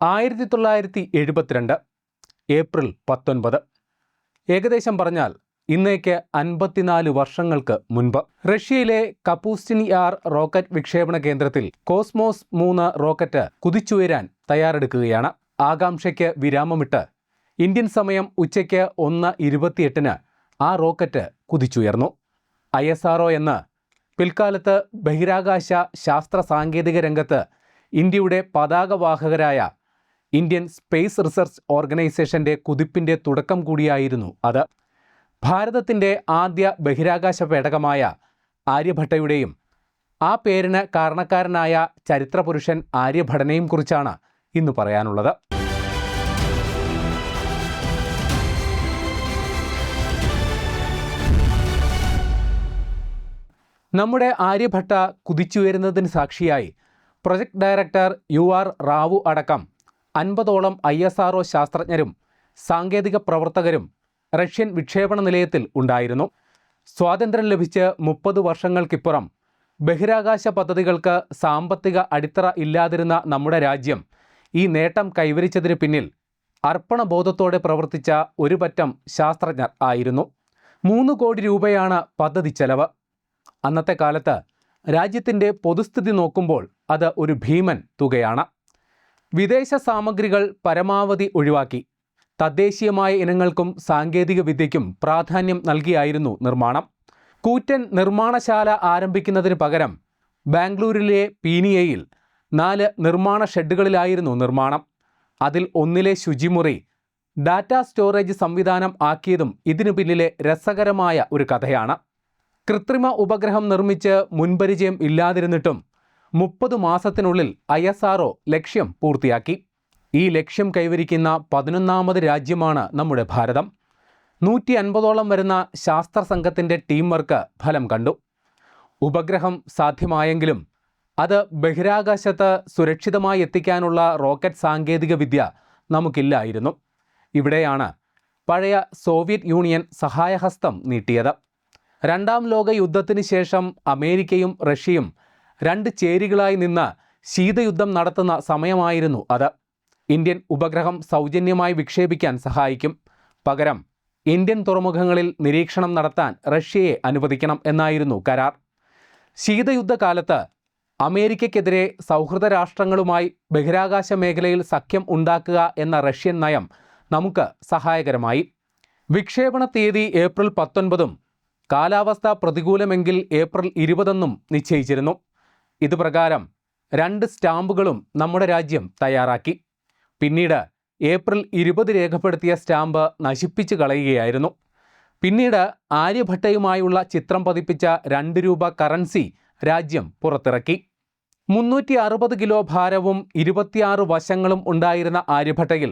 1972 April 19. ഏകദേശം പറഞ്ഞാൽ ഇന്നേക്ക് 54 വർഷങ്ങൾക്ക് മുൻപ് റഷ്യയിലെ കപൂസ്റ്റിൻ യാർ റോക്കറ്റ് വിക്ഷേപണ കേന്ദ്രത്തിൽ കോസ്മോസ് 3 റോക്കറ്റ് കുതിച്ചുയരാൻ തയ്യാറെടുക്കുകയാണ്. ആകാംക്ഷയ്ക്ക് വിരാമമിട്ട് ഇന്ത്യൻ സമയം ഉച്ചയ്ക്ക് 1:28 ആ റോക്കറ്റ് കുതിച്ചുയർന്നു. ISRO എന്ന് പിൽക്കാലത്ത് ബഹിരാകാശ ശാസ്ത്ര സാങ്കേതിക രംഗത്ത് ഇന്ത്യയുടെ പതാകവാഹകരായ ഇന്ത്യൻ സ്പേസ് റിസർച്ച് ഓർഗനൈസേഷൻ്റെ കുതിപ്പിൻ്റെ തുടക്കം കൂടിയായിരുന്നു അത്. ഭാരതത്തിൻ്റെ ആദ്യ ബഹിരാകാശ പേടകമായ ആര്യഭട്ടയുടെയും ആ പേരിന് കാരണക്കാരനായ ചരിത്രപുരുഷൻ ആര്യഭടനെയും കുറിച്ചാണ് ഇന്ന് പറയാനുള്ളത്. നമ്മുടെ ആര്യഭട്ട കുതിച്ചുയരുന്നതിന് സാക്ഷിയായി പ്രൊജക്ട് ഡയറക്ടർ UR റാവു അടക്കം 50ഓളം ISRO ശാസ്ത്രജ്ഞരും സാങ്കേതിക പ്രവർത്തകരും റഷ്യൻ വിക്ഷേപണ നിലയത്തിൽ ഉണ്ടായിരുന്നു. സ്വാതന്ത്ര്യം ലഭിച്ച് 30 വർഷങ്ങൾക്കിപ്പുറം ബഹിരാകാശ പദ്ധതികൾക്ക് സാമ്പത്തിക അടിത്തറ ഇല്ലാതിരുന്ന നമ്മുടെ രാജ്യം ഈ നേട്ടം കൈവരിച്ചതിന് പിന്നിൽ അർപ്പണബോധത്തോടെ പ്രവർത്തിച്ച ഒരു പറ്റം ശാസ്ത്രജ്ഞർ ആയിരുന്നു. 3 കോടി രൂപയാണ് പദ്ധതി ചെലവ്. അന്നത്തെ കാലത്ത് രാജ്യത്തിൻ്റെ പൊതുസ്ഥിതി നോക്കുമ്പോൾ അത് ഒരു ഭീമൻ തുകയാണ്. വിദേശ സാമഗ്രികൾ പരമാവധി ഒഴിവാക്കി തദ്ദേശീയമായ ഇനങ്ങൾക്കും സാങ്കേതിക വിദ്യയ്ക്കും പ്രാധാന്യം നൽകിയായിരുന്നു നിർമ്മാണം. കൂറ്റൻ നിർമ്മാണശാല ആരംഭിക്കുന്നതിന് പകരം ബാംഗ്ലൂരിലെ പീനിയയിൽ 4 നിർമ്മാണ ഷെഡുകളിലായിരുന്നു നിർമ്മാണം. അതിൽ ഒന്നിലെ ശുചിമുറി ഡാറ്റ സ്റ്റോറേജ് സംവിധാനം ആക്കിയതും ഇതിനു പിന്നിലെ രസകരമായ ഒരു കഥയാണ്. കൃത്രിമ ഉപഗ്രഹം നിർമ്മിച്ച് മുൻപരിചയം ഇല്ലാതിരുന്നിട്ടും 30 മാസത്തിനുള്ളിൽ ISRO ലക്ഷ്യം പൂർത്തിയാക്കി. ഈ ലക്ഷ്യം കൈവരിക്കുന്ന 11ാമത് രാജ്യമാണ് നമ്മുടെ ഭാരതം. 150ഓളം വരുന്ന ശാസ്ത്ര സംഘത്തിൻ്റെ ടീം വർക്ക് ഫലം കണ്ടു. ഉപഗ്രഹം സാധ്യമായെങ്കിലും അത് ബഹിരാകാശത്ത് സുരക്ഷിതമായി എത്തിക്കാനുള്ള റോക്കറ്റ് സാങ്കേതിക വിദ്യ നമുക്കില്ലായിരുന്നു. ഇവിടെയാണ് പഴയ സോവിയറ്റ് യൂണിയൻ സഹായഹസ്തം നീട്ടിയത്. 2ാം ലോക യുദ്ധത്തിന് ശേഷം അമേരിക്കയും റഷ്യയും 2 ചേരികളായി നിന്ന് ശീതയുദ്ധം നടത്തുന്ന സമയമായിരുന്നു അത്. ഇന്ത്യൻ ഉപഗ്രഹം സൗജന്യമായി വിക്ഷേപിക്കാൻ സഹായിക്കും, പകരം ഇന്ത്യൻ തുറമുഖങ്ങളിൽ നിരീക്ഷണം നടത്താൻ റഷ്യയെ അനുവദിക്കണം എന്നായിരുന്നു കരാർ. ശീതയുദ്ധകാലത്ത് അമേരിക്കയ്ക്കെതിരെ സൗഹൃദ രാഷ്ട്രങ്ങളുമായി ബഹിരാകാശ മേഖലയിൽ സഖ്യം ഉണ്ടാക്കുക എന്ന റഷ്യൻ നയം നമുക്ക് സഹായകരമായി. വിക്ഷേപണ തീയതി ഏപ്രിൽ 19 കാലാവസ്ഥ പ്രതികൂലമെങ്കിൽ ഏപ്രിൽ 20 നിശ്ചയിച്ചിരുന്നു. ഇതുപ്രകാരം 2 സ്റ്റാമ്പുകളും നമ്മുടെ രാജ്യം തയ്യാറാക്കി. പിന്നീട് ഏപ്രിൽ 20 രേഖപ്പെടുത്തിയ സ്റ്റാമ്പ് നശിപ്പിച്ചു കളയുകയായിരുന്നു. പിന്നീട് ആര്യഭട്ടയുമായുള്ള ചിത്രം പതിപ്പിച്ച 2 രൂപ കറൻസി രാജ്യം പുറത്തിറക്കി. 360 കിലോ ഭാരവും 26 വശങ്ങളും ഉണ്ടായിരുന്ന ആര്യഭട്ടയിൽ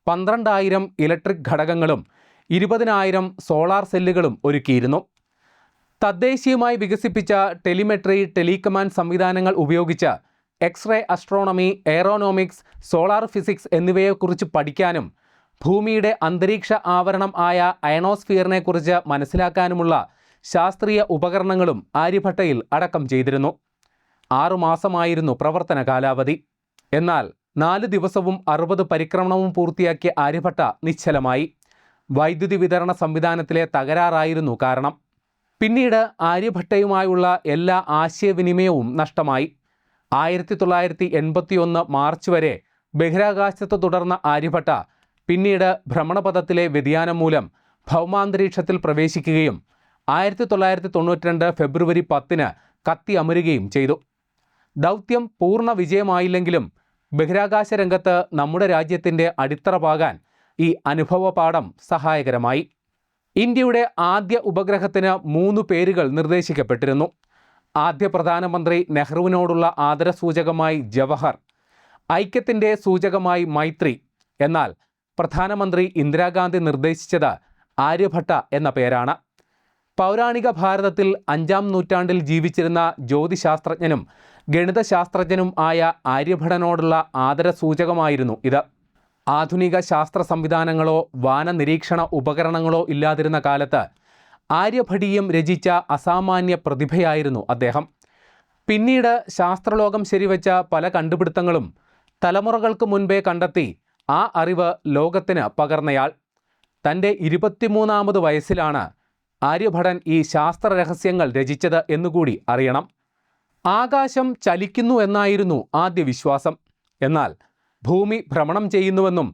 12,000 ഇലക്ട്രിക് ഘടകങ്ങളും 20,000 സോളാർ സെല്ലുകളും ഒരുക്കിയിരുന്നു. തദ്ദേശീയമായി വികസിപ്പിച്ച ടെലിമെട്രി, ടെലികമാൻഡ് സംവിധാനങ്ങൾ ഉപയോഗിച്ച് എക്സ്റേ അസ്ട്രോണമി, എയറോനോമിക്സ്, സോളാർ ഫിസിക്സ് എന്നിവയെക്കുറിച്ച് പഠിക്കാനും ഭൂമിയുടെ അന്തരീക്ഷ ആവരണം ആയ അയണോസ്ഫിയറിനെക്കുറിച്ച് മനസ്സിലാക്കാനുമുള്ള ശാസ്ത്രീയ ഉപകരണങ്ങളും ആര്യഭട്ടയിൽ അടക്കം ചെയ്തിരുന്നു. 6 മാസമായിരുന്നു പ്രവർത്തന കാലാവധി. എന്നാൽ 4 ദിവസവും 60 പരിക്രമണവും പൂർത്തിയാക്കിയ ആര്യഭട്ട നിശ്ചലമായി. വൈദ്യുതി വിതരണ സംവിധാനത്തിലെ തകരാറായിരുന്നു കാരണം. പിന്നീട് ആര്യഭട്ടയുമായുള്ള എല്ലാ ആശയവിനിമയവും നഷ്ടമായി. 1981 മാർച്ച് വരെ ബഹിരാകാശത്ത് തുടർന്ന ആര്യഭട്ട പിന്നീട് ഭ്രമണപഥത്തിലെ വ്യതിയാനം മൂലം ഭൗമാന്തരീക്ഷത്തിൽ പ്രവേശിക്കുകയും 1992 ഫെബ്രുവരി 10 കത്തി അമരുകയും ചെയ്തു. ദൗത്യം പൂർണ്ണ വിജയമായില്ലെങ്കിലും ബഹിരാകാശ രംഗത്ത് നമ്മുടെ രാജ്യത്തിൻ്റെ അടിത്തറ പാകാൻ ഈ അനുഭവപാഠം സഹായകരമായി. ഇന്ത്യയുടെ ആദ്യ ഉപഗ്രഹത്തിന് 3 പേരുകൾ നിർദ്ദേശിക്കപ്പെട്ടിരുന്നു. ആദ്യ പ്രധാനമന്ത്രി നെഹ്റുവിനോടുള്ള ആദരസൂചകമായി ജവഹർ, ഐക്യത്തിൻ്റെ സൂചകമായി മൈത്രി. എന്നാൽ പ്രധാനമന്ത്രി ഇന്ദിരാഗാന്ധി നിർദ്ദേശിച്ചത് ആര്യഭട്ട എന്ന പേരാണ്. പൗരാണിക ഭാരതത്തിൽ 5ാം നൂറ്റാണ്ടിൽ ജീവിച്ചിരുന്ന ജ്യോതിശാസ്ത്രജ്ഞനും ഗണിതശാസ്ത്രജ്ഞനും ആയ ആര്യഭടനോടുള്ള ആദരസൂചകമായിരുന്നു ഇത്. ആധുനിക ശാസ്ത്ര സംവിധാനങ്ങളോ വാനനിരീക്ഷണ ഉപകരണങ്ങളോ ഇല്ലാതിരുന്ന കാലത്ത് ആര്യഭടീയം രചിച്ച അസാമാന്യ പ്രതിഭയായിരുന്നു അദ്ദേഹം. പിന്നീട് ശാസ്ത്രലോകം ശരിവെച്ച പല കണ്ടുപിടുത്തങ്ങളും തലമുറകൾക്ക് മുൻപേ കണ്ടെത്തി ആ അറിവ് ലോകത്തിന് പകർന്നയാൾ. തൻ്റെ 23ാമത് വയസ്സിലാണ് ആര്യഭടൻ ഈ ശാസ്ത്ര രഹസ്യങ്ങൾ രചിച്ചത് എന്നുകൂടി അറിയണം. ആകാശം ചലിക്കുന്നു എന്നായിരുന്നു ആദ്യ വിശ്വാസം. എന്നാൽ ഭൂമി ഭ്രമണം ചെയ്യുന്നുവെന്നും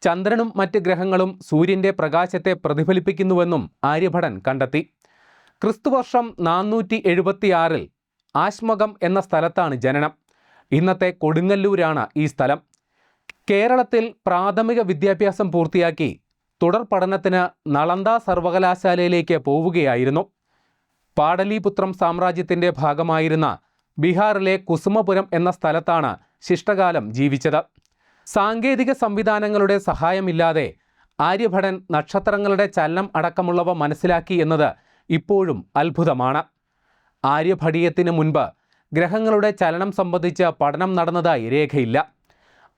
ചന്ദ്രനും മറ്റ് ഗ്രഹങ്ങളും സൂര്യൻ്റെ പ്രകാശത്തെ പ്രതിഫലിപ്പിക്കുന്നുവെന്നും ആര്യഭടൻ കണ്ടെത്തി. ക്രിസ്തുവർഷം 476 ആശ്മകം എന്ന സ്ഥലത്താണ് ജനനം. ഇന്നത്തെ കൊടുങ്ങല്ലൂരാണ് ഈ സ്ഥലം. കേരളത്തിൽ പ്രാഥമിക വിദ്യാഭ്യാസം പൂർത്തിയാക്കി തുടർ പഠനത്തിന് നളന്ദ സർവകലാശാലയിലേക്ക് പോവുകയായിരുന്നു. പാടലീപുത്രം സാമ്രാജ്യത്തിൻ്റെ ഭാഗമായിരുന്ന ബീഹാറിലെ കുസുമപുരം എന്ന സ്ഥലത്താണ് ശിഷ്ടകാലം ജീവിച്ചത്. സാങ്കേതിക സംവിധാനങ്ങളുടെ സഹായമില്ലാതെ ആര്യഭടൻ നക്ഷത്രങ്ങളുടെ ചലനം അടക്കമുള്ളവ മനസ്സിലാക്കി എന്നത് ഇപ്പോഴും അത്ഭുതമാണ്. ആര്യഭടീയത്തിന് മുൻപ് ഗ്രഹങ്ങളുടെ ചലനം സംബന്ധിച്ച് പഠനം നടന്നതായി രേഖയില്ല.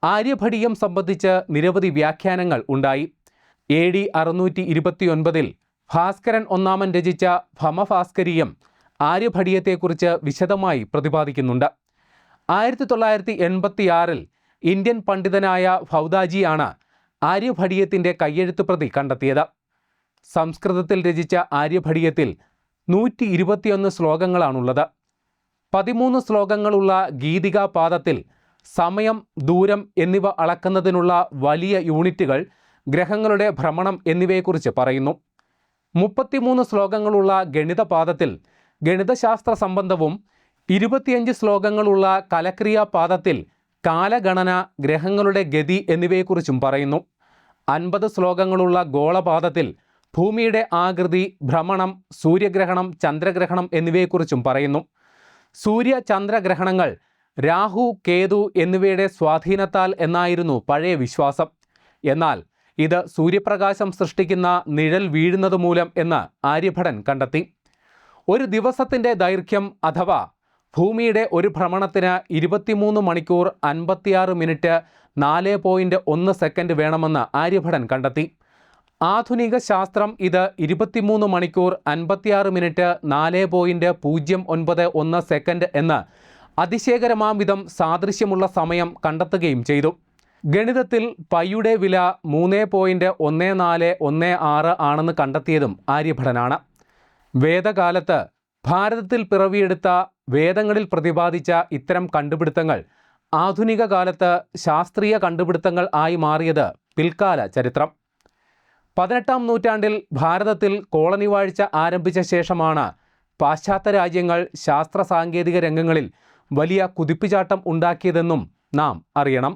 ആര്യഭടീയം സംബന്ധിച്ച് നിരവധി വ്യാഖ്യാനങ്ങൾ ഉണ്ടായി. AD 629 ഭാസ്കരൻ ഒന്നാമൻ രചിച്ച ഭമഭാസ്കരീയം ആര്യഭടീയത്തെക്കുറിച്ച് വിശദമായി പ്രതിപാദിക്കുന്നുണ്ട്. 1986 ഇന്ത്യൻ പണ്ഡിതനായ ഭൗദാജിയാണ് ആര്യഭടീയത്തിൻ്റെ കയ്യെഴുത്ത് പ്രതി കണ്ടെത്തിയത്. സംസ്കൃതത്തിൽ രചിച്ച ആര്യഭടീയത്തിൽ 121 ശ്ലോകങ്ങളാണുള്ളത്. 13 ശ്ലോകങ്ങളുള്ള ഗീതികാ പാദത്തിൽ സമയം, ദൂരം എന്നിവ അളക്കുന്നതിനുള്ള വലിയ യൂണിറ്റുകൾ, ഗ്രഹങ്ങളുടെ ഭ്രമണം എന്നിവയെക്കുറിച്ച് പറയുന്നു. 33 ശ്ലോകങ്ങളുള്ള ഗണിതപാദത്തിൽ ഗണിതശാസ്ത്ര സംബന്ധവും 25 ശ്ലോകങ്ങളുള്ള കലക്രിയാ പാദത്തിൽ കാലഗണന, ഗ്രഹങ്ങളുടെ ഗതി എന്നിവയെക്കുറിച്ചും പറയുന്നു. 50 ശ്ലോകങ്ങളുള്ള ഗോളപാദത്തിൽ ഭൂമിയുടെ ആകൃതി, ഭ്രമണം, സൂര്യഗ്രഹണം, ചന്ദ്രഗ്രഹണം എന്നിവയെക്കുറിച്ചും പറയുന്നു. സൂര്യ ചന്ദ്രഗ്രഹണങ്ങൾ രാഹു, കേതു എന്നിവയുടെ സ്വാധീനത്താൽ എന്നായിരുന്നു പഴയ വിശ്വാസം. എന്നാൽ ഇത് സൂര്യപ്രകാശം സൃഷ്ടിക്കുന്ന നിഴൽ വീഴുന്നത് മൂലം എന്ന് ആര്യഭടൻ കണ്ടെത്തി. ഒരു ദിവസത്തിൻ്റെ ദൈർഘ്യം അഥവാ ഭൂമിയുടെ ഒരു ഭ്രമണത്തിന് 23 മണിക്കൂർ 56 മിനിറ്റ് 4.1 സെക്കൻഡ് വേണമെന്ന് ആര്യഭടൻ കണ്ടെത്തി. ആധുനിക ശാസ്ത്രം ഇത് 23 മണിക്കൂർ 56 മിനിറ്റ് 4.091 സെക്കൻഡ് എന്ന് അതിശയകരമാം വിധം സാദൃശ്യമുള്ള സമയം കണ്ടെത്തുകയും ചെയ്തു. ഗണിതത്തിൽ പൈയുടെ വില 3.1416 ആണെന്ന് കണ്ടെത്തിയതും ആര്യഭടനാണ്. വേദകാലത്ത് ഭാരതത്തിൽ പിറവിയെടുത്ത, വേദങ്ങളിൽ പ്രതിപാദിച്ച ഇത്തരം കണ്ടുപിടുത്തങ്ങൾ ആധുനിക കാലത്ത് ശാസ്ത്രീയ കണ്ടുപിടുത്തങ്ങൾ ആയി മാറിയത് പിൽക്കാല ചരിത്രം. 18ാം നൂറ്റാണ്ടിൽ ഭാരതത്തിൽ കോളനി വാഴ്ച ആരംഭിച്ച ശേഷമാണ് പാശ്ചാത്യ രാജ്യങ്ങൾ ശാസ്ത്ര സാങ്കേതിക രംഗങ്ങളിൽ വലിയ കുതിപ്പുചാട്ടം ഉണ്ടാക്കിയതെന്നും നാം അറിയണം.